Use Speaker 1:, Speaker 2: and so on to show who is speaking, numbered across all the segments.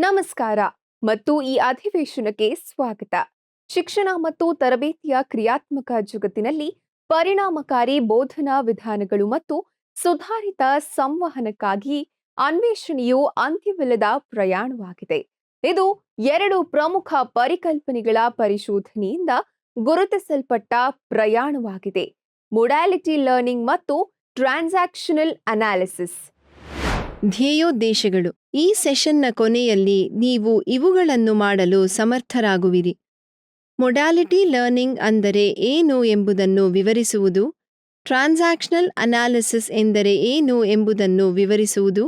Speaker 1: ನಮಸ್ಕಾರ ಮತ್ತು ಈ ಅಧಿವೇಶನಕ್ಕೆ ಸ್ವಾಗತ. ಶಿಕ್ಷಣ ಮತ್ತು ತರಬೇತಿಯ ಕ್ರಿಯಾತ್ಮಕ ಜಗತ್ತಿನಲ್ಲಿ ಪರಿಣಾಮಕಾರಿ ಬೋಧನಾ ವಿಧಾನಗಳು ಮತ್ತು ಸುಧಾರಿತ ಸಂವಹನಕ್ಕಾಗಿ ಅನ್ವೇಷಣೆಯು ಅಂತ್ಯವಿಲ್ಲದ ಪ್ರಯಾಣವಾಗಿದೆ. ಇದು ಎರಡು ಪ್ರಮುಖ ಪರಿಕಲ್ಪನೆಗಳ ಪರಿಶೋಧನೆಯಿಂದ ಗುರುತಿಸಲ್ಪಟ್ಟ ಪ್ರಯಾಣವಾಗಿದೆ: ಮೊಡಾಲಿಟಿ ಲರ್ನಿಂಗ್ ಮತ್ತು ಟ್ರಾನ್ಸಾಕ್ಷನಲ್ ಅನಾಲಿಸಿಸ್.
Speaker 2: ಧ್ಯೇಯೋದ್ದೇಶಗಳು. ಈ ಸೆಷನ್ನ ಕೊನೆಯಲ್ಲಿ ನೀವು ಇವುಗಳನ್ನು ಮಾಡಲು ಸಮರ್ಥರಾಗುವಿರಿ: ಮೊಡಾಲಿಟಿ ಲರ್ನಿಂಗ್ ಅಂದರೆ ಏನು ಎಂಬುದನ್ನು ವಿವರಿಸುವುದು, ಟ್ರಾನ್ಸಾಕ್ಷನಲ್ ಅನಾಲಿಸಿಸ್ ಎಂದರೆ ಏನು ಎಂಬುದನ್ನು ವಿವರಿಸುವುದು,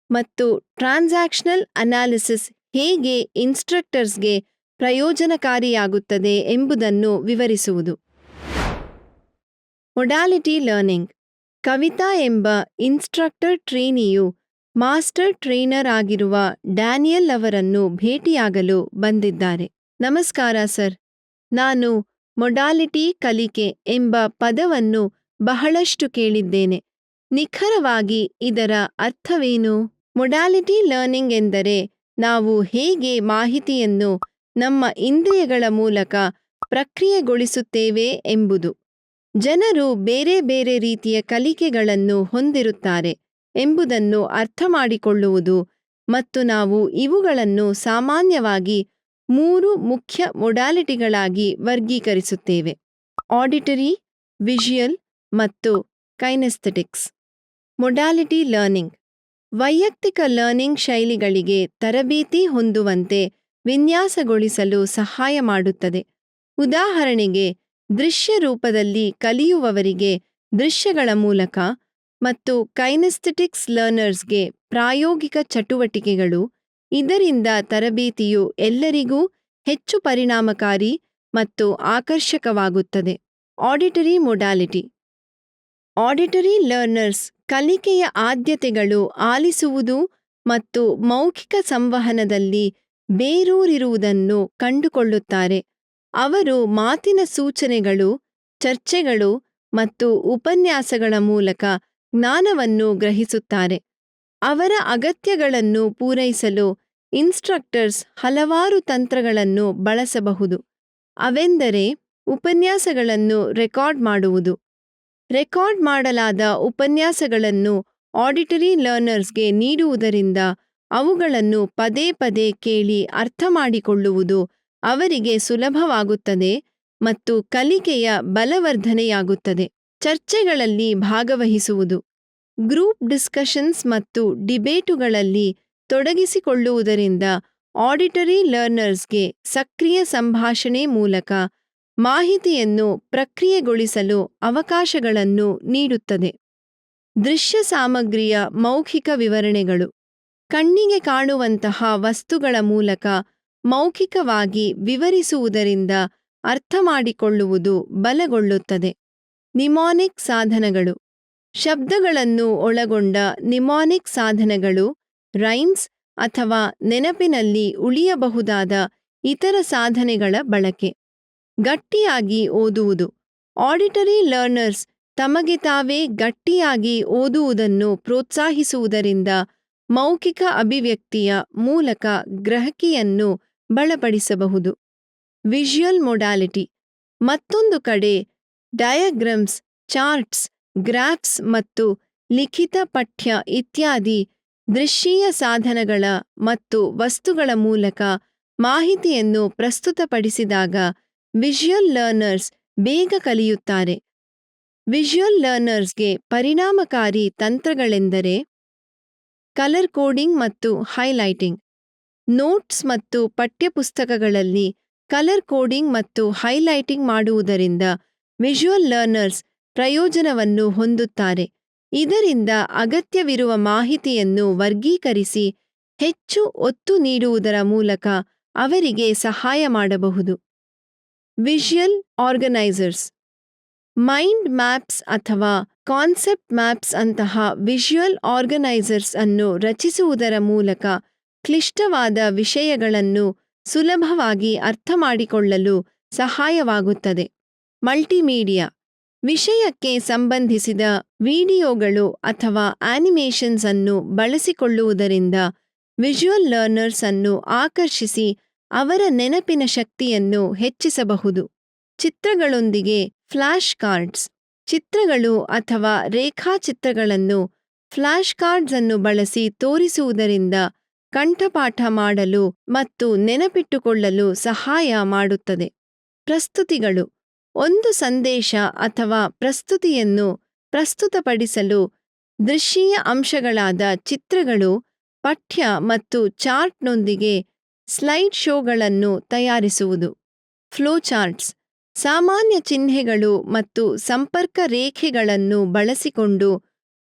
Speaker 2: ಮತ್ತು ಟ್ರಾನ್ಸಾಕ್ಷನಲ್ ಅನಾಲಿಸಿಸ್ ಹೇಗೆ ಇನ್ಸ್ಟ್ರಕ್ಟರ್ಸ್ಗೆ ಪ್ರಯೋಜನಕಾರಿಯಾಗುತ್ತದೆ ಎಂಬುದನ್ನು ವಿವರಿಸುವುದು. Modality learning. ಕವಿತಾ ಎಂಬ ಇನ್ಸ್ಟ್ರಕ್ಟರ್ ಟ್ರೇನಿಯು ಮಾಸ್ಟರ್ ಟ್ರೇನರ್ ಆಗಿರುವ ಡ್ಯಾನಿಯಲ್ ಅವರನ್ನು ಭೇಟಿಯಾಗಲು ಬಂದಿದ್ದಾರೆ. ನಮಸ್ಕಾರ ಸರ್, ನಾನು ಮೊಡಾಲಿಟಿ ಕಲಿಕೆ ಎಂಬ ಪದವನ್ನು ಬಹಳಷ್ಟು ಕೇಳಿದ್ದೇನೆ. ನಿಖರವಾಗಿ ಇದರ ಅರ್ಥವೇನು? ಮೊಡಾಲಿಟಿ ಲರ್ನಿಂಗ್ ಎಂದರೆ ನಾವು ಹೇಗೆ ಮಾಹಿತಿಯನ್ನು ನಮ್ಮ ಇಂದ್ರಿಯಗಳ ಮೂಲಕ ಪ್ರಕ್ರಿಯೆಗೊಳಿಸುತ್ತೇವೆ ಎಂಬುದು. ಜನರು ಬೇರೆ ಬೇರೆ ರೀತಿಯ ಕಲಿಕೆಗಳನ್ನು ಹೊಂದಿರುತ್ತಾರೆ ಎಂಬುದನ್ನು ಅರ್ಥಮಾಡಿಕೊಳ್ಳುವುದು, ಮತ್ತು ನಾವು ಇವುಗಳನ್ನು ಸಾಮಾನ್ಯವಾಗಿ ಮೂರು ಮುಖ್ಯ ಮೊಡಾಲಿಟಿಗಳಾಗಿ ವರ್ಗೀಕರಿಸುತ್ತೇವೆ: ಆಡಿಟರಿ, ವಿಷುಯಲ್ ಮತ್ತು ಕೈನೆಸ್ಥೆಟಿಕ್ಸ್. ಮೊಡಾಲಿಟಿ ಲರ್ನಿಂಗ್ ವೈಯಕ್ತಿಕ ಲರ್ನಿಂಗ್ ಶೈಲಿಗಳಿಗೆ ತರಬೇತಿ ಹೊಂದುವಂತೆ ವಿನ್ಯಾಸಗೊಳಿಸಲು ಸಹಾಯ ಮಾಡುತ್ತದೆ. ಉದಾಹರಣೆಗೆ, ದೃಶ್ಯ ರೂಪದಲ್ಲಿ ಕಲಿಯುವವರಿಗೆ ದೃಶ್ಯಗಳ ಮೂಲಕ, ಮತ್ತು ಕೈನೆಸ್ಥೆಟಿಕ್ಸ್ ಲರ್ನರ್ಸ್ಗೆ ಪ್ರಾಯೋಗಿಕ ಚಟುವಟಿಕೆಗಳು. ಇದರಿಂದ ತರಬೇತಿಯು ಎಲ್ಲರಿಗೂ ಹೆಚ್ಚು ಪರಿಣಾಮಕಾರಿ ಮತ್ತು ಆಕರ್ಷಕವಾಗುತ್ತದೆ. Auditory modality. ಆಡಿಟರಿ ಲರ್ನರ್ಸ್ ಕಲಿಕೆಯ ಆದ್ಯತೆಗಳು ಆಲಿಸುವುದು ಮತ್ತು ಮೌಖಿಕ ಸಂವಹನದಲ್ಲಿ ಬೇರೂರಿರುವುದನ್ನು ಕಂಡುಕೊಳ್ಳುತ್ತಾರೆ. ಅವರು ಮಾತಿನ ಸೂಚನೆಗಳು, ಚರ್ಚೆಗಳು ಮತ್ತು ಉಪನ್ಯಾಸಗಳ ಮೂಲಕ ಜ್ಞಾನವನ್ನು ಗ್ರಹಿಸುತ್ತಾರೆ. ಅವರ ಅಗತ್ಯಗಳನ್ನು ಪೂರೈಸಲು ಇನ್ಸ್ಟ್ರಕ್ಟರ್ಸ್ ಹಲವಾರು ತಂತ್ರಗಳನ್ನು ಬಳಸಬಹುದು. ಅವೆಂದರೆ ಉಪನ್ಯಾಸಗಳನ್ನು ರೆಕಾರ್ಡ್ ಮಾಡುವುದು. ರೆಕಾರ್ಡ್ ಮಾಡಲಾದ ಉಪನ್ಯಾಸಗಳನ್ನು ಆಡಿಟರಿ ಲರ್ನರ್ಸ್ಗೆ ನೀಡುವುದರಿಂದ ಅವುಗಳನ್ನು ಪದೇ ಪದೇ ಕೇಳಿ ಅರ್ಥಮಾಡಿಕೊಳ್ಳುವುದು ಅವರಿಗೆ ಸುಲಭವಾಗುತ್ತದೆ ಮತ್ತು ಕಲಿಕೆಯ ಬಲವರ್ಧನೆಯಾಗುತ್ತದೆ. ಚರ್ಚೆಗಳಲ್ಲಿ ಭಾಗವಹಿಸುವುದು. ಗ್ರೂಪ್ ಡಿಸ್ಕಷನ್ಸ್ ಮತ್ತು ಡಿಬೇಟುಗಳಲ್ಲಿ ತೊಡಗಿಸಿಕೊಳ್ಳುವುದರಿಂದ ಆಡಿಟರಿ ಲರ್ನರ್ಸ್ಗೆ ಸಕ್ರಿಯ ಸಂಭಾಷಣೆ ಮೂಲಕ ಮಾಹಿತಿಯನ್ನು ಪ್ರಕ್ರಿಯೆಗೊಳಿಸಲು ಅವಕಾಶಗಳನ್ನು ನೀಡುತ್ತದೆ. ದೃಶ್ಯ ಸಾಮಗ್ರಿಯ ಮೌಖಿಕ ವಿವರಣೆಗಳು. ಕಣ್ಣಿಗೆ ಕಾಣುವಂತಹ ವಸ್ತುಗಳ ಮೂಲಕ ಮೌಖಿಕವಾಗಿ ವಿವರಿಸುವುದರಿಂದ ಅರ್ಥಮಾಡಿಕೊಳ್ಳುವುದು ಬಲಗೊಳ್ಳುತ್ತದೆ. ನಿಮಾನಿಕ್ ಸಾಧನಗಳು. ಶಬ್ದಗಳನ್ನು ಒಳಗೊಂಡ ನಿಮಾನಿಕ್ ಸಾಧನಗಳು, ರೈಮ್ಸ್ ಅಥವಾ ನೆನಪಿನಲ್ಲಿ ಉಳಿಯಬಹುದಾದ ಇತರ ಸಾಧನೆಗಳ ಬಳಕೆ. ಗಟ್ಟಿಯಾಗಿ ಓದುವುದು. ಆಡಿಟರಿ ಲರ್ನರ್ಸ್ ತಮಗೆ ತಾವೇ ಗಟ್ಟಿಯಾಗಿ ಓದುವುದನ್ನು ಪ್ರೋತ್ಸಾಹಿಸುವುದರಿಂದ ಮೌಖಿಕ ಅಭಿವ್ಯಕ್ತಿಯ ಮೂಲಕ ಗ್ರಹಿಕೆಯನ್ನು ಬಲಪಡಿಸಬಹುದು. Visual modality. ಮತ್ತೊಂದು ಕಡೆ, ಡಯಾಗ್ರಾಮ್ಸ್, ಚಾರ್ಟ್ಸ್, ಗ್ರಾಫ್ಸ್ ಮತ್ತು ಲಿಖಿತ ಪಠ್ಯ ಇತ್ಯಾದಿ ದೃಶ್ಯೀಯ ಸಾಧನಗಳ ಮತ್ತು ವಸ್ತುಗಳ ಮೂಲಕ ಮಾಹಿತಿಯನ್ನು ಪ್ರಸ್ತುತಪಡಿಸಿದಾಗ ವಿಷುಯಲ್ ಲರ್ನರ್ಸ್ ಬೇಗ ಕಲಿಯುತ್ತಾರೆ. ವಿಷುಯಲ್ ಲರ್ನರ್ಸ್ಗೆ ಪರಿಣಾಮಕಾರಿ ತಂತ್ರಗಳೆಂದರೆ ಕಲರ್ ಕೋಡಿಂಗ್ ಮತ್ತು ಹೈಲೈಟಿಂಗ್. ನೋಟ್ಸ್ ಮತ್ತು ಪಠ್ಯಪುಸ್ತಕಗಳಲ್ಲಿ ಕಲರ್ ಕೋಡಿಂಗ್ ಮತ್ತು ಹೈಲೈಟಿಂಗ್ ಮಾಡುವುದರಿಂದ ವಿಷುಯಲ್ ಲರ್ನರ್ಸ್ ಪ್ರಯೋಜನವನ್ನು ಹೊಂದುತ್ತಾರೆ. ಇದರಿಂದ ಅಗತ್ಯವಿರುವ ಮಾಹಿತಿಯನ್ನು ವರ್ಗೀಕರಿಸಿ ಹೆಚ್ಚು ಒತ್ತು ನೀಡುವುದರ ಮೂಲಕ ಅವರಿಗೆ ಸಹಾಯ ಮಾಡಬಹುದು. Visual organisers. ಮೈಂಡ್ ಮ್ಯಾಪ್ಸ್ ಅಥವಾ ಕಾನ್ಸೆಪ್ಟ್ ಮ್ಯಾಪ್ಸ್ ಅಂತಹ ವಿಷುಯಲ್ ಆರ್ಗನೈಸರ್ಸ್ ಅನ್ನು ರಚಿಸುವುದರ ಮೂಲಕ ಕ್ಲಿಷ್ಟವಾದ ವಿಷಯಗಳನ್ನು ಸುಲಭವಾಗಿ ಅರ್ಥಮಾಡಿಕೊಳ್ಳಲು ಸಹಾಯವಾಗುತ್ತದೆ. ಮಲ್ಟಿಮೀಡಿಯಾ. ವಿಷಯಕ್ಕೆ ಸಂಬಂಧಿಸಿದ ವಿಡಿಯೋಗಳು ಅಥವಾ ಆನಿಮೇಷನ್ಸ್ ಅನ್ನು ಬಳಸಿಕೊಳ್ಳುವುದರಿಂದ ವಿಜುವಲ್ ಲರ್ನರ್ಸ್ ಅನ್ನು ಆಕರ್ಷಿಸಿ ಅವರ ನೆನಪಿನ ಶಕ್ತಿಯನ್ನು ಹೆಚ್ಚಿಸಬಹುದು. ಚಿತ್ರಗಳೊಂದಿಗೆ ಫ್ಲ್ಯಾಶ್ ಕಾರ್ಡ್ಸ್. ಚಿತ್ರಗಳು ಅಥವಾ ರೇಖಾಚಿತ್ರಗಳನ್ನು ಫ್ಲ್ಯಾಶ್ ಕಾರ್ಡ್ಸ್ ಅನ್ನು ಬಳಸಿ ತೋರಿಸುವುದರಿಂದ ಕಂಠಪಾಠ ಮಾಡಲು ಮತ್ತು ನೆನಪಿಟ್ಟುಕೊಳ್ಳಲು ಸಹಾಯ ಮಾಡುತ್ತದೆ. ಪ್ರಸ್ತುತಿಗಳು. ಒಂದು ಸಂದೇಶ ಅಥವಾ ಪ್ರಸ್ತುತಿಯನ್ನು ಪ್ರಸ್ತುತಪಡಿಸಲು ದೃಶ್ಯೀಯ ಅಂಶಗಳಾದ ಚಿತ್ರಗಳು, ಪಠ್ಯ ಮತ್ತು ಚಾರ್ಟ್ನೊಂದಿಗೆ ಸ್ಲೈಡ್ ಶೋಗಳನ್ನು ತಯಾರಿಸುವುದು. ಫ್ಲೋಚಾರ್ಟ್ಸ್. ಸಾಮಾನ್ಯ ಚಿಹ್ನೆಗಳು ಮತ್ತು ಸಂಪರ್ಕ ರೇಖೆಗಳನ್ನು ಬಳಸಿಕೊಂಡು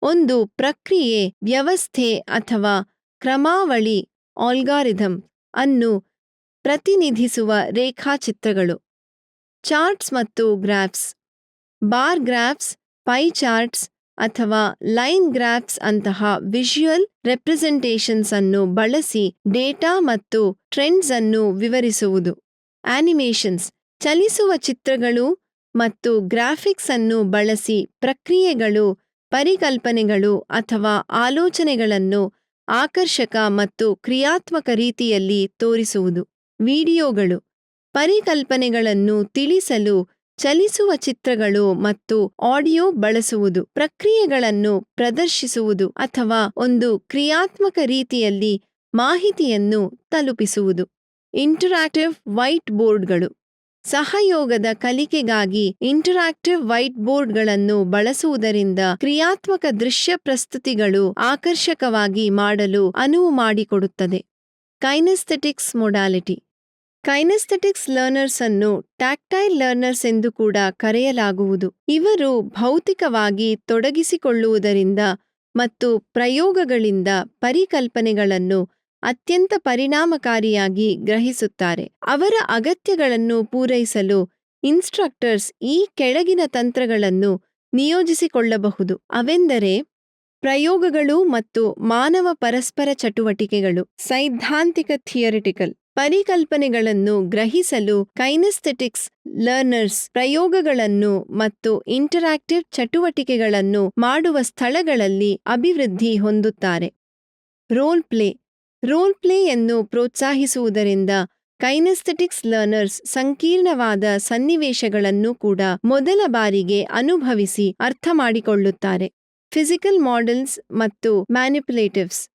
Speaker 2: ಒಂದು ಪ್ರಕ್ರಿಯೆ, ವ್ಯವಸ್ಥೆ ಅಥವಾ ಕ್ರಮಾವಳಿ ಆಲ್ಗಾರಿಥಮ್ ಅನ್ನು ಪ್ರತಿನಿಧಿಸುವ ರೇಖಾಚಿತ್ರಗಳು. ಚಾರ್ಟ್ಸ್ ಮತ್ತು graphs. Bar graphs, pie charts ಅಥವಾ ಲೈನ್ ಗ್ರಾಫ್ಸ್ ಅಂತಹ ವಿಜುವಲ್ ರೆಪ್ರೆಸೆಂಟೇಷನ್ಸ್ ಅನ್ನು ಬಳಸಿ ಡೇಟಾ ಮತ್ತು ಟ್ರೆಂಡ್ಸ್ ಅನ್ನು ವಿವರಿಸುವುದು. ಆನಿಮೇಷನ್ಸ್. ಚಲಿಸುವ ಚಿತ್ರಗಳು ಮತ್ತು ಗ್ರಾಫಿಕ್ಸ್ ಅನ್ನು ಬಳಸಿ ಪ್ರಕ್ರಿಯೆಗಳು, ಪರಿಕಲ್ಪನೆಗಳು ಅಥವಾ ಆಲೋಚನೆಗಳನ್ನು ಆಕರ್ಷಕ ಮತ್ತು ಕ್ರಿಯಾತ್ಮಕ ರೀತಿಯಲ್ಲಿ ತೋರಿಸುವುದು. ವಿಡಿಯೋಗಳು. ಪರಿಕಲ್ಪನೆಗಳನ್ನು ತಿಳಿಸಲು ಚಲಿಸುವ ಚಿತ್ರಗಳು ಮತ್ತು ಆಡಿಯೋ ಬಳಸುವುದು, ಪ್ರಕ್ರಿಯೆಗಳನ್ನು ಪ್ರದರ್ಶಿಸುವುದು ಅಥವಾ ಒಂದು ಕ್ರಿಯಾತ್ಮಕ ರೀತಿಯಲ್ಲಿ ಮಾಹಿತಿಯನ್ನು ತಲುಪಿಸುವುದು. ಇಂಟರಾಕ್ಟಿವ್ ವೈಟ್ ಬೋರ್ಡ್ಗಳು. ಸಹಯೋಗದ ಕಲಿಕೆಗಾಗಿ ಇಂಟರಾಕ್ಟಿವ್ ವೈಟ್ ಬೋರ್ಡ್ಗಳನ್ನು ಬಳಸುವುದರಿಂದ ಕ್ರಿಯಾತ್ಮಕ ದೃಶ್ಯ ಪ್ರಸ್ತುತಿಗಳು ಆಕರ್ಷಕವಾಗಿ ಮಾಡಲು ಅನುವು ಮಾಡಿಕೊಡುತ್ತದೆ. Kinesthetics modality. ಕೈನೆಸ್ಥೆಟಿಕ್ಸ್ ಲರ್ನರ್ಸ್ ಅನ್ನು ಟ್ಯಾಕ್ಟೈಲ್ ಲರ್ನರ್ಸ್ ಎಂದು ಕೂಡ ಕರೆಯಲಾಗುವುದು. ಇವರು ಭೌತಿಕವಾಗಿ ತೊಡಗಿಸಿಕೊಳ್ಳುವುದರಿಂದ ಮತ್ತು ಪ್ರಯೋಗಗಳಿಂದ ಪರಿಕಲ್ಪನೆಗಳನ್ನು ಅತ್ಯಂತ ಪರಿಣಾಮಕಾರಿಯಾಗಿ ಗ್ರಹಿಸುತ್ತಾರೆ. ಅವರ ಅಗತ್ಯಗಳನ್ನು ಪೂರೈಸಲು ಇನ್ಸ್ಟ್ರಕ್ಟರ್ಸ್ ಈ ಕೆಳಗಿನ ತಂತ್ರಗಳನ್ನು ನಿಯೋಜಿಸಿಕೊಳ್ಳಬಹುದು. ಅವೆಂದರೆ ಪ್ರಯೋಗಗಳು ಮತ್ತು ಮಾನವ ಪರಸ್ಪರ ಚಟುವಟಿಕೆಗಳು. ಸೈದ್ಧಾಂತಿಕ ಥಿಯರಿಟಿಕಲ್. ಪರಿಕಲ್ಪನೆಗಳನ್ನು ಗ್ರಹಿಸಲು ಕೈನೆಸ್ಥೆಟಿಕ್ಸ್ ಲರ್ನರ್ಸ್ ಪ್ರಯೋಗಗಳನ್ನು ಮತ್ತು ಇಂಟರಾಕ್ಟಿವ್ ಚಟುವಟಿಕೆಗಳನ್ನು ಮಾಡುವ ಸ್ಥಳಗಳಲ್ಲಿ ಅಭಿವೃದ್ಧಿ ಹೊಂದುತ್ತಾರೆ. Role play. Roll ಪ್ಲೇಯನ್ನು ಪ್ರೋತ್ಸಾಹಿಸುವುದರಿಂದ kinesthetics learners ಸಂಕೀರ್ಣವಾದ ಸನ್ನಿವೇಶಗಳನ್ನು ಕೂಡ ಮೊದಲ ಬಾರಿಗೆ ಅನುಭವಿಸಿ ಅರ್ಥಮಾಡಿಕೊಳ್ಳುತ್ತಾರೆ. ಫಿಸಿಕಲ್ ಮಾಡೆಲ್ಸ್ ಮತ್ತು ಮ್ಯಾನಿಪ್ಯುಲೇಟಿವ್ಸ್.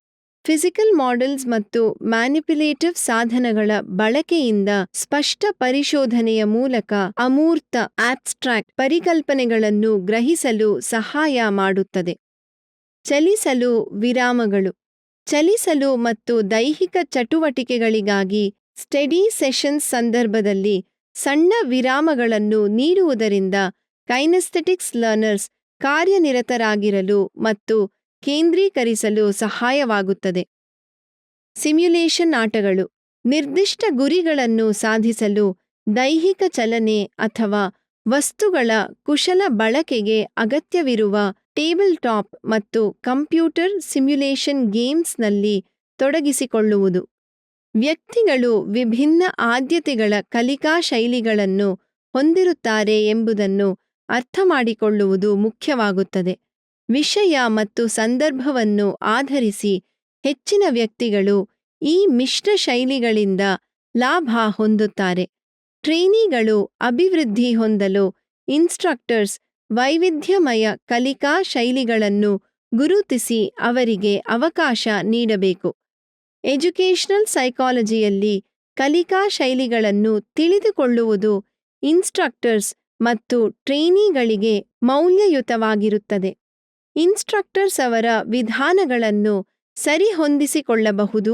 Speaker 2: ಫಿಸಿಕಲ್ ಮಾಡೆಲ್ಸ್ ಮತ್ತು ಮ್ಯಾನಿಪ್ಯುಲೇಟಿವ್ ಸಾಧನಗಳ ಬಳಕೆಯಿಂದ ಸ್ಪಷ್ಟ ಪರಿಶೋಧನೆಯ ಮೂಲಕ ಅಮೂರ್ತ ಆಬ್ಸ್ಟ್ರಾಕ್ಟ್ ಪರಿಕಲ್ಪನೆಗಳನ್ನು ಗ್ರಹಿಸಲು ಸಹಾಯ ಮಾಡುತ್ತದೆ. ಚಲಿಸಲು ವಿರಾಮಗಳು. ಚಲಿಸಲು ಮತ್ತು ದೈಹಿಕ ಚಟುವಟಿಕೆಗಳಿಗಾಗಿ ಸ್ಟಡಿ ಸೆಷನ್ಸ್ ಸಂದರ್ಭದಲ್ಲಿ ಸಣ್ಣ ವಿರಾಮಗಳನ್ನು ನೀಡುವುದರಿಂದ ಕೈನೆಸ್ಥೆಟಿಕ್ಸ್ ಲರ್ನರ್ಸ್ ಕಾರ್ಯನಿರತರಾಗಿರಲು ಮತ್ತು ಕೇಂದ್ರೀಕರಿಸಲು ಸಹಾಯವಾಗುತ್ತದೆ. ಸಿಮ್ಯುಲೇಷನ್ ಆಟಗಳು. ನಿರ್ದಿಷ್ಟ ಗುರಿಗಳನ್ನು ಸಾಧಿಸಲು ದೈಹಿಕ ಚಲನೆ ಅಥವಾ ವಸ್ತುಗಳ ಕುಶಲ ಬಳಕೆಗೆ ಅಗತ್ಯವಿರುವ ಟೇಬಲ್ ಟಾಪ್ ಮತ್ತು ಕಂಪ್ಯೂಟರ್ ಸಿಮ್ಯುಲೇಷನ್ ಗೇಮ್ಸ್ನಲ್ಲಿ ತೊಡಗಿಸಿಕೊಳ್ಳುವುದು. ವ್ಯಕ್ತಿಗಳು ವಿಭಿನ್ನ ಆದ್ಯತೆಗಳ ಕಲಿಕಾ ಶೈಲಿಗಳನ್ನು ಹೊಂದಿರುತ್ತಾರೆ ಎಂಬುದನ್ನು ಅರ್ಥಮಾಡಿಕೊಳ್ಳುವುದು ಮುಖ್ಯವಾಗುತ್ತದೆ. ವಿಷಯ ಮತ್ತು ಸಂದರ್ಭವನ್ನು ಆಧರಿಸಿ ಹೆಚ್ಚಿನ ವ್ಯಕ್ತಿಗಳು ಈ ಮಿಶ್ರ ಶೈಲಿಗಳಿಂದ ಲಾಭ ಹೊಂದುತ್ತಾರೆ. ಟ್ರೇನಿಗಳು ಅಭಿವೃದ್ಧಿ ಹೊಂದಲು ಇನ್ಸ್ಟ್ರಕ್ಟರ್ಸ್ ವೈವಿಧ್ಯಮಯ ಕಲಿಕಾ ಶೈಲಿಗಳನ್ನು ಗುರುತಿಸಿ ಅವರಿಗೆ ಅವಕಾಶ ನೀಡಬೇಕು. ಎಜುಕೇಷನಲ್ ಸೈಕಾಲಜಿಯಲ್ಲಿ ಕಲಿಕಾ ಶೈಲಿಗಳನ್ನು ತಿಳಿದುಕೊಳ್ಳುವುದು ಇನ್ಸ್ಟ್ರಕ್ಟರ್ಸ್ ಮತ್ತು ಟ್ರೇನಿಗಳಿಗೆ ಮೌಲ್ಯಯುತವಾಗಿರುತ್ತದೆ. ಇನ್ಸ್ಟ್ರಕ್ಟರ್ಸ್ ಅವರ ವಿಧಾನಗಳನ್ನು ಸರಿಹೊಂದಿಸಿಕೊಳ್ಳಬಹುದು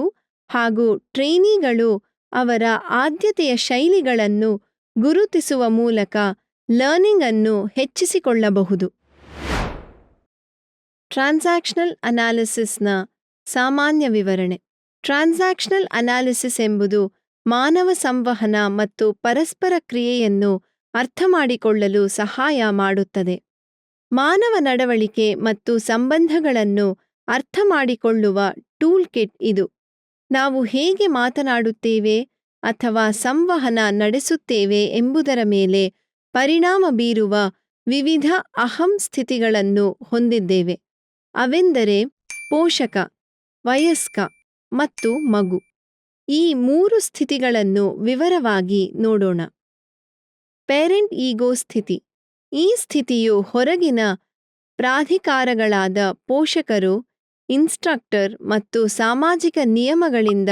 Speaker 2: ಹಾಗೂ ಟ್ರೇನಿಗಳು ಅವರ ಆದ್ಯತೆಯ ಶೈಲಿಗಳನ್ನು ಗುರುತಿಸುವ ಮೂಲಕ ಲರ್ನಿಂಗ್ ಅನ್ನು ಹೆಚ್ಚಿಸಿಕೊಳ್ಳಬಹುದು. ಟ್ರಾನ್ಸಾಕ್ಷನಲ್ ಅನಾಲಿಸಿಸ್ನ ಸಾಮಾನ್ಯ ವಿವರಣೆ. ಟ್ರಾನ್ಸಾಕ್ಷನಲ್ ಅನಾಲಿಸಿಸ್ ಎಂಬುದು ಮಾನವ ಸಂವಹನ ಮತ್ತು ಪರಸ್ಪರ ಕ್ರಿಯೆಯನ್ನು ಅರ್ಥಮಾಡಿಕೊಳ್ಳಲು ಸಹಾಯ ಮಾಡುತ್ತದೆ. ಮಾನವ ನಡವಳಿಕೆ ಮತ್ತು ಸಂಬಂಧಗಳನ್ನು ಅರ್ಥಮಾಡಿಕೊಳ್ಳುವ ಟೂಲ್ ಕಿಟ್ ಇದು. ನಾವು ಹೇಗೆ ಮಾತನಾಡುತ್ತೇವೆ ಅಥವಾ ಸಂವಹನ ನಡೆಸುತ್ತೇವೆ ಎಂಬುದರ ಮೇಲೆ ಪರಿಣಾಮ ಬೀರುವ ವಿವಿಧ ಅಹಂ ಸ್ಥಿತಿಗಳನ್ನು ಹೊಂದಿದ್ದೇವೆ. ಅವೆಂದರೆ ಪೋಷಕ, ವಯಸ್ಕ, ಮತ್ತು ಮಗು. ಈ 3 ಸ್ಥಿತಿಗಳನ್ನು ವಿವರವಾಗಿ ನೋಡೋಣ. ಪೇರೆಂಟ್ ಈಗೋ ಸ್ಥಿತಿ. ಈ ಸ್ಥಿತಿಯು ಹೊರಗಿನ ಪ್ರಾಧಿಕಾರಗಳಾದ ಪೋಷಕರು, ಇನ್ಸ್ಟ್ರಕ್ಟರ್ ಮತ್ತು ಸಾಮಾಜಿಕ ನಿಯಮಗಳಿಂದ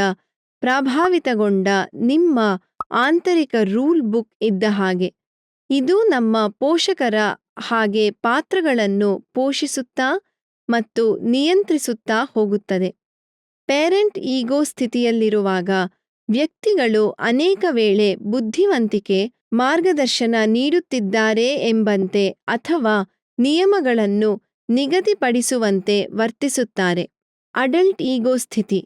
Speaker 2: ಪ್ರಭಾವಿತಗೊಂಡ ನಿಮ್ಮ ಆಂತರಿಕ ರೂಲ್ ಬುಕ್ ಇದ್ದ ಹಾಗೆ. ಇದು ನಮ್ಮ ಪೋಷಕರ ಹಾಗೆ ಪಾತ್ರಗಳನ್ನು ಪೋಷಿಸುತ್ತಾ ಮತ್ತು ನಿಯಂತ್ರಿಸುತ್ತಾ ಹೋಗುತ್ತದೆ. ಪೇರೆಂಟ್ ಈಗೋ ಸ್ಥಿತಿಯಲ್ಲಿರುವಾಗ ವ್ಯಕ್ತಿಗಳು ಅನೇಕ ವೇಳೆ ಬುದ್ಧಿವಂತಿಕೆ, ಮಾರ್ಗದರ್ಶನ ನೀಡುತ್ತಿದ್ದಾರೆ ಎಂಬಂತೆ ಅಥವಾ ನಿಯಮಗಳನ್ನು ನಿಗದಿಪಡಿಸುವಂತೆ ವರ್ತಿಸುತ್ತಾರೆ. ಅಡಲ್ಟ್ ಈಗೋ ಸ್ಥಿತಿ.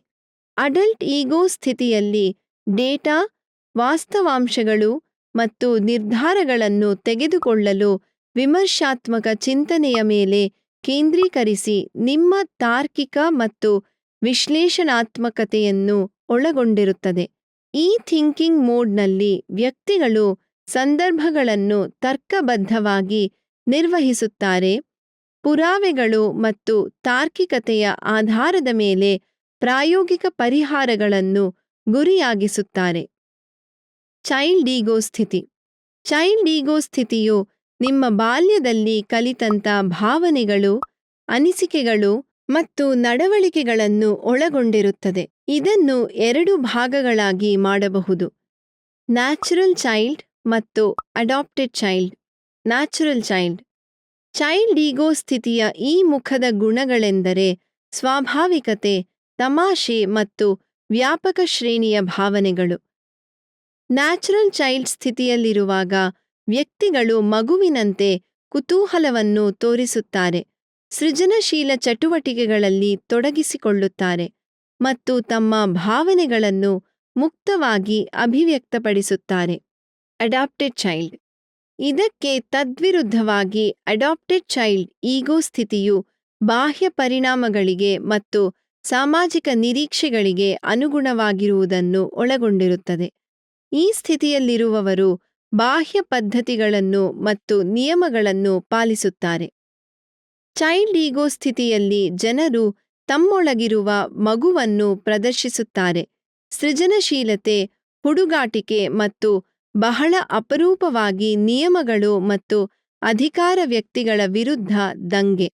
Speaker 2: ಅಡಲ್ಟ್ ಈಗೋ ಸ್ಥಿತಿಯಲ್ಲಿ ಡೇಟಾ, ವಾಸ್ತವಾಂಶಗಳು ಮತ್ತು ನಿರ್ಧಾರಗಳನ್ನು ತೆಗೆದುಕೊಳ್ಳಲು ವಿಮರ್ಶಾತ್ಮಕ ಚಿಂತನೆಯ ಮೇಲೆ ಕೇಂದ್ರೀಕರಿಸಿ ನಿಮ್ಮ ತಾರ್ಕಿಕ ಮತ್ತು ವಿಶ್ಲೇಷಣಾತ್ಮಕತೆಯನ್ನು ಒಳಗೊಂಡಿರುತ್ತದೆ. ಈ ಥಿಂಕಿಂಗ್ ಮೋಡ್ನಲ್ಲಿ ವ್ಯಕ್ತಿಗಳು ಸಂದರ್ಭಗಳನ್ನು ತರ್ಕಬದ್ಧವಾಗಿ ನಿರ್ವಹಿಸುತ್ತಾರೆ, ಪುರಾವೆಗಳು ಮತ್ತು ತಾರ್ಕಿಕತೆಯ ಆಧಾರದ ಮೇಲೆ ಪ್ರಾಯೋಗಿಕ ಪರಿಹಾರಗಳನ್ನು ಗುರಿಯಾಗಿಸುತ್ತಾರೆ. ಚೈಲ್ಡ್ ಈಗೋ ಸ್ಥಿತಿ. ಚೈಲ್ಡ್ ಈಗೋ ಸ್ಥಿತಿಯು ನಿಮ್ಮ ಬಾಲ್ಯದಲ್ಲಿ ಕಲಿತಂತ ಭಾವನೆಗಳು, ಅನಿಸಿಕೆಗಳು ಮತ್ತು ನಡವಳಿಕೆಗಳನ್ನು ಒಳಗೊಂಡಿರುತ್ತದೆ. ಇದನ್ನು 2 ಭಾಗಗಳಾಗಿ ಮಾಡಬಹುದು: ನ್ಯಾಚುರಲ್ ಚೈಲ್ಡ್ ಮತ್ತು adapted child. Natural child. Child ego ಸ್ಥಿತಿಯ ಈ ಮುಖದ ಗುಣಗಳೆಂದರೆ ಸ್ವಾಭಾವಿಕತೆ, ತಮಾಷೆ ಮತ್ತು ವ್ಯಾಪಕ ಶ್ರೇಣಿಯ ಭಾವನೆಗಳು. ನ್ಯಾಚುರಲ್ ಚೈಲ್ಡ್ ಸ್ಥಿತಿಯಲ್ಲಿರುವಾಗ ವ್ಯಕ್ತಿಗಳು ಮಗುವಿನಂತೆ ಕುತೂಹಲವನ್ನು ತೋರಿಸುತ್ತಾರೆ, ಸೃಜನಶೀಲ ಚಟುವಟಿಕೆಗಳಲ್ಲಿ ತೊಡಗಿಸಿಕೊಳ್ಳುತ್ತಾರೆ ಮತ್ತು ತಮ್ಮ ಭಾವನೆಗಳನ್ನು ಮುಕ್ತವಾಗಿ ಅಭಿವ್ಯಕ್ತಪಡಿಸುತ್ತಾರೆ. Adopted child. ಇದಕ್ಕೆ ತದ್ವಿರುದ್ಧವಾಗಿ ಅಡಾಪ್ಟೆಡ್ ಚೈಲ್ಡ್ ಈಗೋ ಸ್ಥಿತಿಯು ಬಾಹ್ಯ ಪರಿಣಾಮಗಳಿಗೆ ಮತ್ತು ಸಾಮಾಜಿಕ ನಿರೀಕ್ಷೆಗಳಿಗೆ ಅನುಗುಣವಾಗಿರುವುದನ್ನು ಒಳಗೊಂಡಿರುತ್ತದೆ. ಈ ಸ್ಥಿತಿಯಲ್ಲಿರುವವರು ಬಾಹ್ಯ ಪದ್ಧತಿಗಳನ್ನು ಮತ್ತು ನಿಯಮಗಳನ್ನು ಪಾಲಿಸುತ್ತಾರೆ. ಚೈಲ್ಡ್ ಈಗೋ ಸ್ಥಿತಿಯಲ್ಲಿ ಜನರು ತಮ್ಮೊಳಗಿರುವ ಮಗುವನ್ನು ಪ್ರದರ್ಶಿಸುತ್ತಾರೆ, ಸೃಜನಶೀಲತೆ, ಹುಡುಗಾಟಿಕೆ ಮತ್ತು ಬಹಳ ಅಪರೂಪವಾಗಿ ನಿಯಮಗಳು ಮತ್ತು ಅಧಿಕಾರ ವ್ಯಕ್ತಿಗಳ ವಿರುದ್ಧ ದಂಗೆ.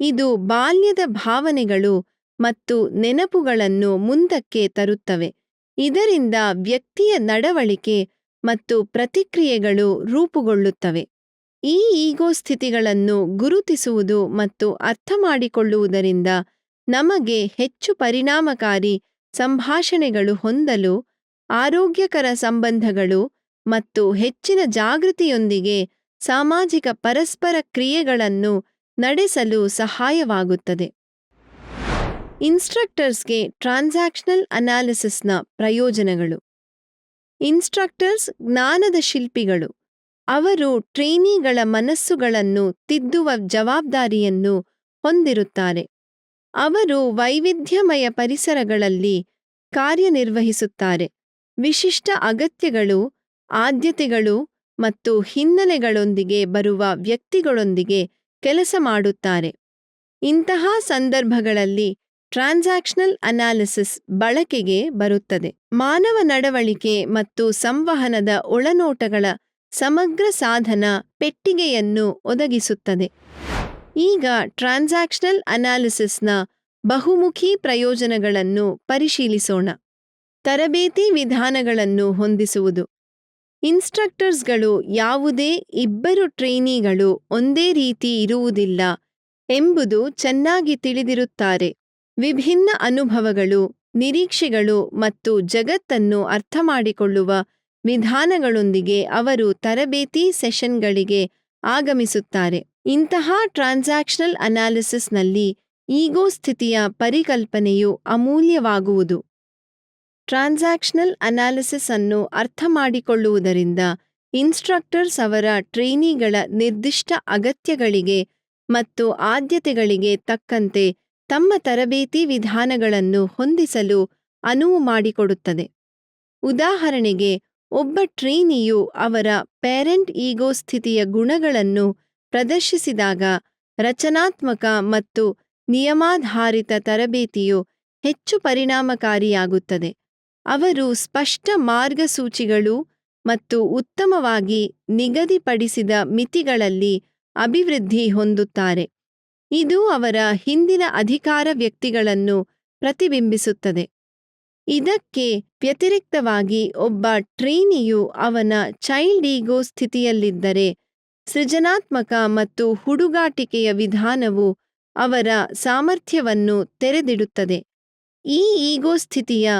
Speaker 2: ಇದು ಬಾಲ್ಯದ ಭಾವನೆಗಳು ಮತ್ತು ನೆನಪುಗಳನ್ನು ಮುಂದಕ್ಕೆ ತರುತ್ತವೆ, ಇದರಿಂದ ವ್ಯಕ್ತಿಯ ನಡವಳಿಕೆ ಮತ್ತು ಪ್ರತಿಕ್ರಿಯೆಗಳು ರೂಪುಗೊಳ್ಳುತ್ತವೆ. ಈ ಈಗೋ ಸ್ಥಿತಿಗಳನ್ನು ಗುರುತಿಸುವುದು ಮತ್ತು ಅರ್ಥಮಾಡಿಕೊಳ್ಳುವುದರಿಂದ ನಮಗೆ ಹೆಚ್ಚು ಪರಿಣಾಮಕಾರಿ ಸಂಭಾಷಣೆಗಳು ಹೊಂದಲು, ಆರೋಗ್ಯಕರ ಸಂಬಂಧಗಳು ಮತ್ತು ಹೆಚ್ಚಿನ ಜಾಗೃತಿಯೊಂದಿಗೆ ಸಾಮಾಜಿಕ ಪರಸ್ಪರ ಕ್ರಿಯೆಗಳನ್ನು ನಡೆಸಲು ಸಹಾಯವಾಗುತ್ತದೆ. ಇನ್ಸ್ಟ್ರಕ್ಟರ್ಸ್ಗೆ ಟ್ರಾನ್ಸಾಕ್ಷನಲ್ ಅನಾಲಿಸಿಸ್ನ ಪ್ರಯೋಜನಗಳು. ಇನ್ಸ್ಟ್ರಕ್ಟರ್ಸ್ ಜ್ಞಾನದ ಶಿಲ್ಪಿಗಳು. ಅವರು ಟ್ರೇನಿಗಳ ಮನಸ್ಸುಗಳನ್ನು ತಿದ್ದುವ ಜವಾಬ್ದಾರಿಯನ್ನು ಹೊಂದಿರುತ್ತಾರೆ. ಅವರು ವೈವಿಧ್ಯಮಯ ಪರಿಸರಗಳಲ್ಲಿ ಕಾರ್ಯನಿರ್ವಹಿಸುತ್ತಾರೆ, ವಿಶಿಷ್ಟ ಅಗತ್ಯಗಳು, ಆದ್ಯತೆಗಳು ಮತ್ತು ಹಿನ್ನೆಲೆಗಳೊಂದಿಗೆ ಬರುವ ವ್ಯಕ್ತಿಗಳೊಂದಿಗೆ ಕೆಲಸ ಮಾಡುತ್ತಾರೆ. ಇಂತಹ ಸಂದರ್ಭಗಳಲ್ಲಿ ಟ್ರಾನ್ಸಾಕ್ಷನಲ್ ಅನಾಲಿಸಿಸ್ ಬಳಕೆಗೆ ಬರುತ್ತದೆ. ಮಾನವ ನಡವಳಿಕೆ ಮತ್ತು ಸಂವಹನದ ಒಳನೋಟಗಳ ಸಮಗ್ರ ಸಾಧನ ಪೆಟ್ಟಿಗೆಯನ್ನು ಒದಗಿಸುತ್ತದೆ. ಈಗ ಟ್ರಾನ್ಸಾಕ್ಷನಲ್ ಅನಾಲಿಸಿಸ್ನ ಬಹುಮುಖಿ ಪ್ರಯೋಜನಗಳನ್ನು ಪರಿಶೀಲಿಸೋಣ. ತರಬೇತಿ ವಿಧಾನಗಳನ್ನು ಹೊಂದಿಸುವುದು. ಇನ್ಸ್ಟ್ರಕ್ಟರ್ಸ್ಗಳು ಯಾವುದೇ 2 ಟ್ರೇನಿಗಳು ಒಂದೇ ರೀತಿ ಇರುವುದಿಲ್ಲ ಎಂಬುದು ಚೆನ್ನಾಗಿ ತಿಳಿದಿರುತ್ತಾರೆ. ವಿಭಿನ್ನ ಅನುಭವಗಳು, ನಿರೀಕ್ಷೆಗಳು ಮತ್ತು ಜಗತ್ತನ್ನು ಅರ್ಥಮಾಡಿಕೊಳ್ಳುವ ವಿಧಾನಗಳೊಂದಿಗೆ ಅವರು ತರಬೇತಿ ಸೆಷನ್ಗಳಿಗೆ ಆಗಮಿಸುತ್ತಾರೆ. ಇಂತಹ ಟ್ರಾನ್ಸಾಕ್ಷನಲ್ ಅನಾಲಿಸಿಸ್ನಲ್ಲಿ ಈಗೋ ಸ್ಥಿತಿಯ ಪರಿಕಲ್ಪನೆಯು ಅಮೂಲ್ಯವಾಗುವುದು. ಟ್ರಾನ್ಸಾಕ್ಷನಲ್ ಅನಾಲಿಸಿಸ್ ಅನ್ನು ಅರ್ಥಮಾಡಿಕೊಳ್ಳುವುದರಿಂದ ಇನ್ಸ್ಟ್ರಕ್ಟರ್ಸ್ ಅವರ ಟ್ರೇನಿಗಳ ನಿರ್ದಿಷ್ಟ ಅಗತ್ಯಗಳಿಗೆ ಮತ್ತು ಆದ್ಯತೆಗಳಿಗೆ ತಕ್ಕಂತೆ ತಮ್ಮ ತರಬೇತಿ ವಿಧಾನಗಳನ್ನು ಹೊಂದಿಸಲು ಅನುವು ಮಾಡಿಕೊಡುತ್ತದೆ. ಉದಾಹರಣೆಗೆ, ಒಬ್ಬ ಟ್ರೇನಿಯು ಅವರ ಪೇರೆಂಟ್ ಈಗೋ ಸ್ಥಿತಿಯ ಗುಣಗಳನ್ನು ಪ್ರದರ್ಶಿಸಿದಾಗ ರಚನಾತ್ಮಕ ಮತ್ತು ನಿಯಮಾಧಾರಿತ ತರಬೇತಿಯು ಹೆಚ್ಚು ಪರಿಣಾಮಕಾರಿಯಾಗುತ್ತದೆ. ಅವರು ಸ್ಪಷ್ಟ ಮಾರ್ಗಸೂಚಿಗಳು ಮತ್ತು ಉತ್ತಮವಾಗಿ ನಿಗದಿಪಡಿಸಿದ ಮಿತಿಗಳಲ್ಲಿ ಅಭಿವೃದ್ಧಿ ಹೊಂದುತ್ತಾರೆ. ಇದು ಅವರ ಹಿಂದಿನ ಅಧಿಕಾರ ವ್ಯಕ್ತಿಗಳನ್ನು ಪ್ರತಿಬಿಂಬಿಸುತ್ತದೆ. ಇದಕ್ಕೆ ವ್ಯತಿರಿಕ್ತವಾಗಿ ಒಬ್ಬ ಟ್ರೈನಿಯು ಅವನ ಚೈಲ್ಡ್ ಈಗೋ ಸ್ಥಿತಿಯಲ್ಲಿದ್ದರೆ, ಸೃಜನಾತ್ಮಕ ಮತ್ತು ಹುಡುಗಾಟಿಕೆಯ ವಿಧಾನವು ಅವರ ಸಾಮರ್ಥ್ಯವನ್ನು ತೆರೆದಿಡುತ್ತದೆ. ಈ ಈಗೋ ಸ್ಥಿತಿಯ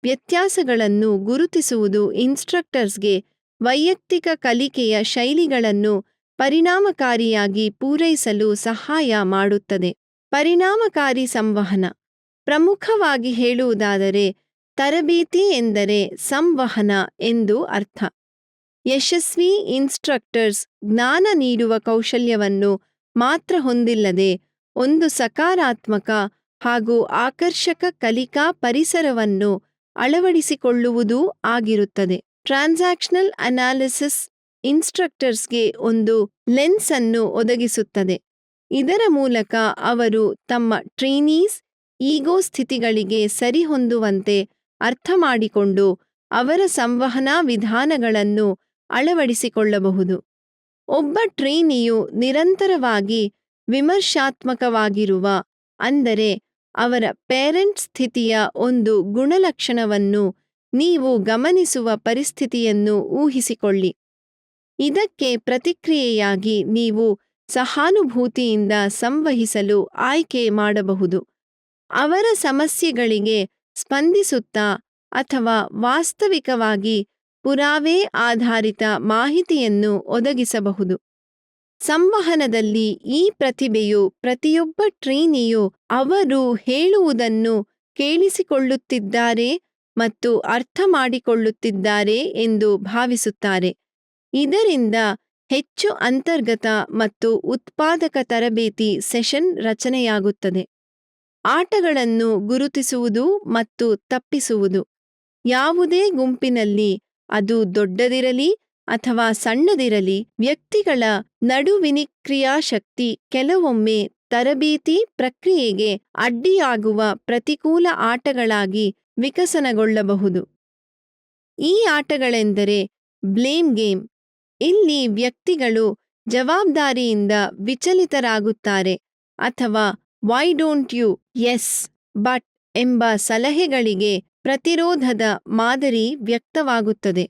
Speaker 2: ವ್ಯತ್ಯಾಸಗಳನ್ನು ಗುರುತಿಸುವುದು ಇನ್ಸ್ಟ್ರಕ್ಟರ್ಸ್ಗೆ ವೈಯಕ್ತಿಕ ಕಲಿಕೆಯ ಶೈಲಿಗಳನ್ನು ಪರಿಣಾಮಕಾರಿಯಾಗಿ ಪೂರೈಸಲು ಸಹಾಯ ಮಾಡುತ್ತದೆ. ಪರಿಣಾಮಕಾರಿ ಸಂವಹನ. ಪ್ರಮುಖವಾಗಿ ಹೇಳುವುದಾದರೆ, ತರಬೇತಿ ಎಂದರೆ ಸಂವಹನ ಎಂದು ಅರ್ಥ. ಯಶಸ್ವಿ ಇನ್ಸ್ಟ್ರಕ್ಟರ್ಸ್ ಜ್ಞಾನ ನೀಡುವ ಕೌಶಲ್ಯವನ್ನು ಮಾತ್ರ ಹೊಂದಿಲ್ಲದೆ, ಒಂದು ಸಕಾರಾತ್ಮಕ ಹಾಗೂ ಆಕರ್ಷಕ ಕಲಿಕಾ ಪರಿಸರವನ್ನು ಅಳವಡಿಸಿಕೊಳ್ಳುವುದೂ ಆಗಿರುತ್ತದೆ. ಟ್ರಾನ್ಸಾಕ್ಷನಲ್ ಅನಾಲಿಸಿಸ್ ಇನ್ಸ್ಟ್ರಕ್ಟರ್ಸ್ಗೆ ಒಂದು ಲೆನ್ಸ್ ಅನ್ನು ಒದಗಿಸುತ್ತದೆ. ಇದರ ಮೂಲಕ ಅವರು ತಮ್ಮ ಟ್ರೈನೀಸ್ ಈಗೋ ಸ್ಥಿತಿಗಳಿಗೆ ಸರಿಹೊಂದುವಂತೆ ಅರ್ಥಮಾಡಿಕೊಂಡು ಅವರ ಸಂವಹನಾ ವಿಧಾನಗಳನ್ನು ಅಳವಡಿಸಿಕೊಳ್ಳಬಹುದು. ಒಬ್ಬ ಟ್ರೈನಿಯು ನಿರಂತರವಾಗಿ ವಿಮರ್ಶಾತ್ಮಕವಾಗಿರುವ, ಅಂದರೆ ಅವರ ಪೇರೆಂಟ್ ಸ್ಥಿತಿಯ ಒಂದು ಗುಣಲಕ್ಷಣವನ್ನು ನೀವು ಗಮನಿಸುವ ಪರಿಸ್ಥಿತಿಯನ್ನು ಊಹಿಸಿಕೊಳ್ಳಿ. ಇದಕ್ಕೆ ಪ್ರತಿಕ್ರಿಯೆಯಾಗಿ ನೀವು ಸಹಾನುಭೂತಿಯಿಂದ ಸಂವಹಿಸಲು ಆಯ್ಕೆ ಮಾಡಬಹುದು. ಅವರ ಸಮಸ್ಯೆಗಳಿಗೆ ಸ್ಪಂದಿಸುತ್ತಾ ಅಥವಾ ವಾಸ್ತವಿಕವಾಗಿ ಪುರಾವೆ ಆಧಾರಿತ ಮಾಹಿತಿಯನ್ನು ಒದಗಿಸಬಹುದು. ಸಂವಹನದಲ್ಲಿ ಈ ಪ್ರತಿಭೆಯು ಪ್ರತಿಯೊಬ್ಬ ಟ್ರೈನಿಯು ಅವರು ಹೇಳುವುದನ್ನು ಕೇಳಿಸಿಕೊಳ್ಳುತ್ತಿದ್ದಾರೆ ಮತ್ತು ಅರ್ಥಮಾಡಿಕೊಳ್ಳುತ್ತಿದ್ದಾರೆ ಎಂದು ಭಾವಿಸುತ್ತಾರೆ. ಇದರಿಂದ ಹೆಚ್ಚು ಅಂತರ್ಗತ ಮತ್ತು ಉತ್ಪಾದಕ ತರಬೇತಿ ಸೆಷನ್ ರಚನೆಯಾಗುತ್ತದೆ. ಆಟಗಳನ್ನು ಗುರುತಿಸುವುದು ಮತ್ತು ತಪ್ಪಿಸುವುದು. ಯಾವುದೇ ಗುಂಪಿನಲ್ಲಿ, ಅದು ದೊಡ್ಡದಿರಲಿ ಅಥವಾ ಸಣ್ಣದಿರಲಿ, ವ್ಯಕ್ತಿಗಳ ನಡುವಿನಿಕ್ರಿಯಾಶಕ್ತಿ ಕೆಲವೊಮ್ಮೆ ತರಬೇತಿ ಪ್ರಕ್ರಿಯೆಗೆ ಅಡ್ಡಿಯಾಗುವ ಪ್ರತಿಕೂಲ ಆಟಗಳಾಗಿ ವಿಕಸನಗೊಳ್ಳಬಹುದು. ಈ ಆಟಗಳೆಂದರೆ ಬ್ಲೇಮ್ ಗೇಮ್. ಇಲ್ಲಿ ವ್ಯಕ್ತಿಗಳು ಜವಾಬ್ದಾರಿಯಿಂದ ವಿಚಲಿತರಾಗುತ್ತಾರೆ ಅಥವಾ why don't you, yes but ಎಂಬ ಸಲಹೆಗಳಿಗೆ ಪ್ರತಿರೋಧದ ಮಾದರಿ ವ್ಯಕ್ತವಾಗುತ್ತದೆ.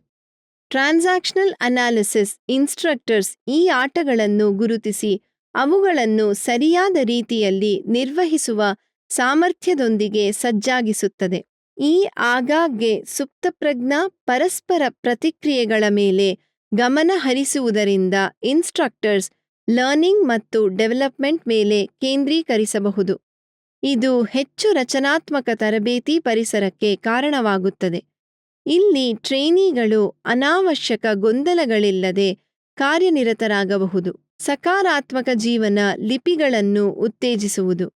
Speaker 2: ಟ್ರಾನ್ಸಾಕ್ಷನಲ್ ಅನಾಲಿಸಿಸ್ ಇನ್ಸ್ಟ್ರಕ್ಟರ್ಸ್ ಈ ಆಟಗಳನ್ನು ಗುರುತಿಸಿ ಅವುಗಳನ್ನು ಸರಿಯಾದ ರೀತಿಯಲ್ಲಿ ನಿರ್ವಹಿಸುವ ಸಾಮರ್ಥ್ಯದೊಂದಿಗೆ ಸಜ್ಜಾಗಿಸುತ್ತದೆ. ಈ ಆಗಾಗ್ಗೆ ಸುಪ್ತಪ್ರಜ್ಞಾ ಪರಸ್ಪರ ಪ್ರತಿಕ್ರಿಯೆಗಳ ಮೇಲೆ ಗಮನ ಹರಿಸುವುದರಿಂದ ಇನ್ಸ್ಟ್ರಕ್ಟರ್ಸ್ ಲರ್ನಿಂಗ್ ಮತ್ತು ಡೆವಲಪ್ಮೆಂಟ್ ಮೇಲೆ ಕೇಂದ್ರೀಕರಿಸಬಹುದು. ಇದು ಹೆಚ್ಚು ರಚನಾತ್ಮಕ ತರಬೇತಿ ಪರಿಸರಕ್ಕೆ ಕಾರಣವಾಗುತ್ತದೆ. ಇಲ್ಲಿ ಟ್ರೈನಿಗಳು ಅನಾವಶ್ಯಕ ಗೊಂದಲಗಳಿಲ್ಲದೆ ಕಾರ್ಯನಿರತರಾಗಬಹುದು. ಸಕಾರಾತ್ಮಕ ಜೀವನ ಲಿಪಿಗಳನ್ನು ಉತ್ತೇಜಿಸುವುದು.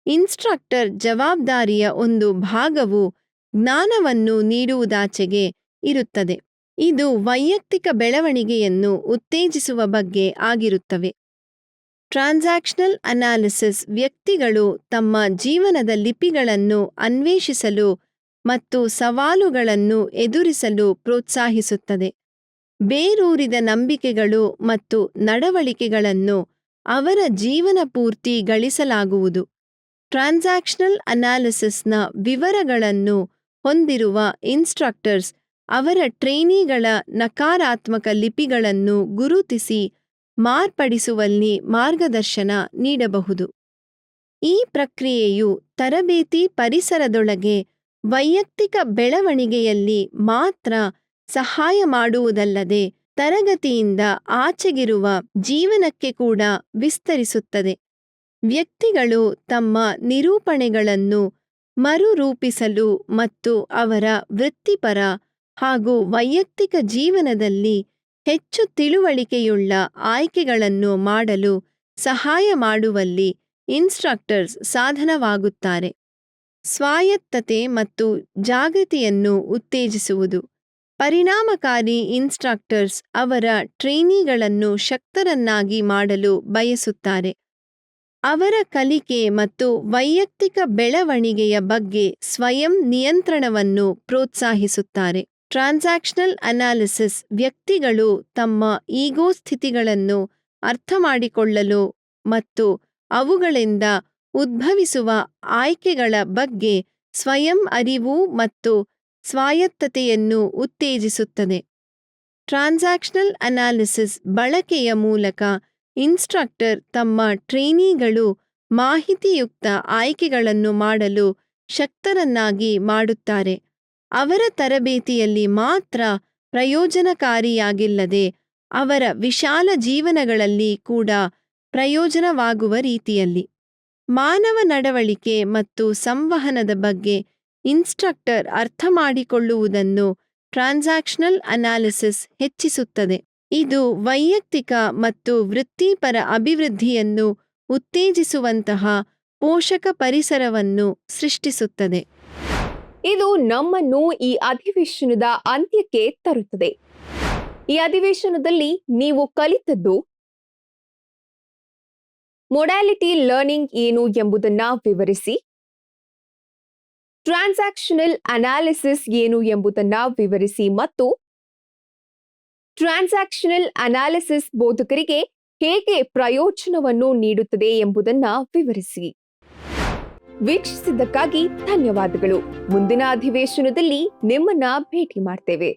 Speaker 2: ಇನ್ಸ್ಟ್ರಕ್ಟರ್ ಜವಾಬ್ದಾರಿಯ ಒಂದು ಭಾಗವು ಜ್ಞಾನವನ್ನು ನೀಡುವುದಾಚೆಗೆ ಇರುತ್ತದೆ. ಇದು ವೈಯಕ್ತಿಕ ಬೆಳವಣಿಗೆಯನ್ನು ಉತ್ತೇಜಿಸುವ ಬಗ್ಗೆ ಆಗಿರುತ್ತವೆ. ಟ್ರಾನ್ಸಾಕ್ಷನಲ್ ಅನಾಲಿಸಿಸ್ ವ್ಯಕ್ತಿಗಳು ತಮ್ಮ ಜೀವನದ ಲಿಪಿಗಳನ್ನು ಅನ್ವೇಷಿಸಲು ಮತ್ತು ಸವಾಲುಗಳನ್ನು ಎದುರಿಸಲು ಪ್ರೋತ್ಸಾಹಿಸುತ್ತದೆ. ಬೇರೂರಿದ ನಂಬಿಕೆಗಳು ಮತ್ತು ನಡವಳಿಕೆಗಳನ್ನು ಅವರ ಜೀವನ ಪೂರ್ತಿ ಗಳಿಸಲಾಗುವುದು. ಟ್ರಾನ್ಸಾಕ್ಷನಲ್ ಅನಾಲಿಸಿಸ್ನ ವಿವರಗಳನ್ನು ಹೊಂದಿರುವ ಇನ್ಸ್ಟ್ರಕ್ಟರ್ಸ್ ಅವರ ಟ್ರೈನಿಗಳ ನಕಾರಾತ್ಮಕ ಲಿಪಿಗಳನ್ನು ಗುರುತಿಸಿ ಮಾರ್ಪಡಿಸುವಲ್ಲಿ ಮಾರ್ಗದರ್ಶನ ನೀಡಬಹುದು. ಈ ಪ್ರಕ್ರಿಯೆಯು ತರಬೇತಿ ಪರಿಸರದೊಳಗೆ ವೈಯಕ್ತಿಕ ಬೆಳವಣಿಗೆಯಲ್ಲಿ ಮಾತ್ರ ಸಹಾಯ ಮಾಡುವುದಲ್ಲದೆ, ತರಗತಿಯಿಂದ ಆಚೆಗಿರುವ ಜೀವನಕ್ಕೆ ಕೂಡ ವಿಸ್ತರಿಸುತ್ತದೆ. ವ್ಯಕ್ತಿಗಳು ತಮ್ಮ ನಿರೂಪಣೆಗಳನ್ನು ಮರುರೂಪಿಸಲು ಮತ್ತು ಅವರ ವೃತ್ತಿಪರ ಹಾಗೂ ವೈಯಕ್ತಿಕ ಜೀವನದಲ್ಲಿ ಹೆಚ್ಚು ತಿಳುವಳಿಕೆಯುಳ್ಳ ಆಯ್ಕೆಗಳನ್ನು ಮಾಡಲು ಸಹಾಯ ಮಾಡುವಲ್ಲಿ ಇನ್ಸ್ಟ್ರಕ್ಟರ್ಸ್ ಸಾಧನವಾಗುತ್ತಾರೆ. ಸ್ವಾಯತ್ತತೆ ಮತ್ತು ಜಾಗೃತಿಯನ್ನು ಉತ್ತೇಜಿಸುವುದು. ಪರಿಣಾಮಕಾರಿ ಇನ್ಸ್ಟ್ರಕ್ಟರ್ಸ್ ಅವರ ಟ್ರೈನಿಗಳನ್ನು ಶಕ್ತರನ್ನಾಗಿ ಮಾಡಲು ಬಯಸುತ್ತಾರೆ. ಅವರ ಕಲಿಕೆ ಮತ್ತು ವೈಯಕ್ತಿಕ ಬೆಳವಣಿಗೆಯ ಬಗ್ಗೆ ಸ್ವಯಂ ನಿಯಂತ್ರಣವನ್ನು ಪ್ರೋತ್ಸಾಹಿಸುತ್ತಾರೆ. ಟ್ರಾನ್ಸಾಕ್ಷನಲ್ ಅನಾಲಿಸಿಸ್ ವ್ಯಕ್ತಿಗಳು ತಮ್ಮ ಈಗೋ ಸ್ಥಿತಿಗಳನ್ನು ಅರ್ಥಮಾಡಿಕೊಳ್ಳಲು ಮತ್ತು ಅವುಗಳಿಂದ ಉದ್ಭವಿಸುವ ಆಯ್ಕೆಗಳ ಬಗ್ಗೆ ಸ್ವಯಂ ಅರಿವು ಮತ್ತು ಸ್ವಾಯತ್ತತೆಯನ್ನು ಉತ್ತೇಜಿಸುತ್ತದೆ. ಟ್ರಾನ್ಸಾಕ್ಷನಲ್ ಅನಾಲಿಸಿಸ್ ಬಳಕೆಯ ಮೂಲಕ ಇನ್ಸ್ಟ್ರಕ್ಟರ್ ತಮ್ಮ ಟ್ರೈನಿಗಳು ಮಾಹಿತಿಯುಕ್ತ ಆಯ್ಕೆಗಳನ್ನು ಮಾಡಲು ಶಕ್ತರನ್ನಾಗಿ ಮಾಡುತ್ತಾರೆ. ಅವರ ತರಬೇತಿಯಲ್ಲಿ ಮಾತ್ರ ಪ್ರಯೋಜನಕಾರಿಯಾಗಿಲ್ಲದೆ ಅವರ ವಿಶಾಲ ಜೀವನಗಳಲ್ಲಿ ಕೂಡ ಪ್ರಯೋಜನವಾಗುವ ರೀತಿಯಲ್ಲಿ. ಮಾನವ ನಡವಳಿಕೆ ಮತ್ತು ಸಂವಹನದ ಬಗ್ಗೆ ಇನ್ಸ್ಟ್ರಕ್ಟರ್ ಅರ್ಥಮಾಡಿಕೊಳ್ಳುವುದನ್ನು ಟ್ರಾನ್ಸಾಕ್ಷನಲ್ ಅನಾಲಿಸಿಸ್ ಹೆಚ್ಚಿಸುತ್ತದೆ. ಇದು ವೈಯಕ್ತಿಕ ಮತ್ತು ವೃತ್ತಿಪರ ಅಭಿವೃದ್ಧಿಯನ್ನು ಉತ್ತೇಜಿಸುವಂತಹ ಪೋಷಕ ಪರಿಸರವನ್ನು ಸೃಷ್ಟಿಸುತ್ತದೆ.
Speaker 1: ಇದು ನಮ್ಮನ್ನು ಈ ಅಧಿವೇಶನದ ಅಂತ್ಯಕ್ಕೆ ತರುತ್ತದೆ. ಈ ಅಧಿವೇಶನದಲ್ಲಿ ನೀವು ಕಲಿತದ್ದು ಮೊಡ್ಯಾಲಿಟಿ ಲರ್ನಿಂಗ್ ಏನು ಎಂಬುದನ್ನು ವಿವರಿಸಿ, ಟ್ರಾನ್ಸಾಕ್ಷನಲ್ ಅನಾಲಿಸಿಸ್ ಏನು ಎಂಬುದನ್ನು ವಿವರಿಸಿ ಮತ್ತು ಟ್ರಾನ್ಸಾಕ್ಷನಲ್ ಅನಾಲಿಸಿಸ್ ಬೋಧಕರಿಗೆ ಹೇಗೆ ಪ್ರಯೋಜನವನ್ನು ನೀಡುತ್ತದೆ ಎಂಬುದನ್ನು ವಿವರಿಸಿ. ವೀಕ್ಷಿಸಿದ್ದಕ್ಕಾಗಿ ಧನ್ಯವಾದಗಳು. ಮುಂದಿನ ಅಧಿವೇಶನದಲ್ಲಿ ನಿಮ್ಮನ್ನ ಭೇಟಿ ಮಾಡ್ತೇವೆ.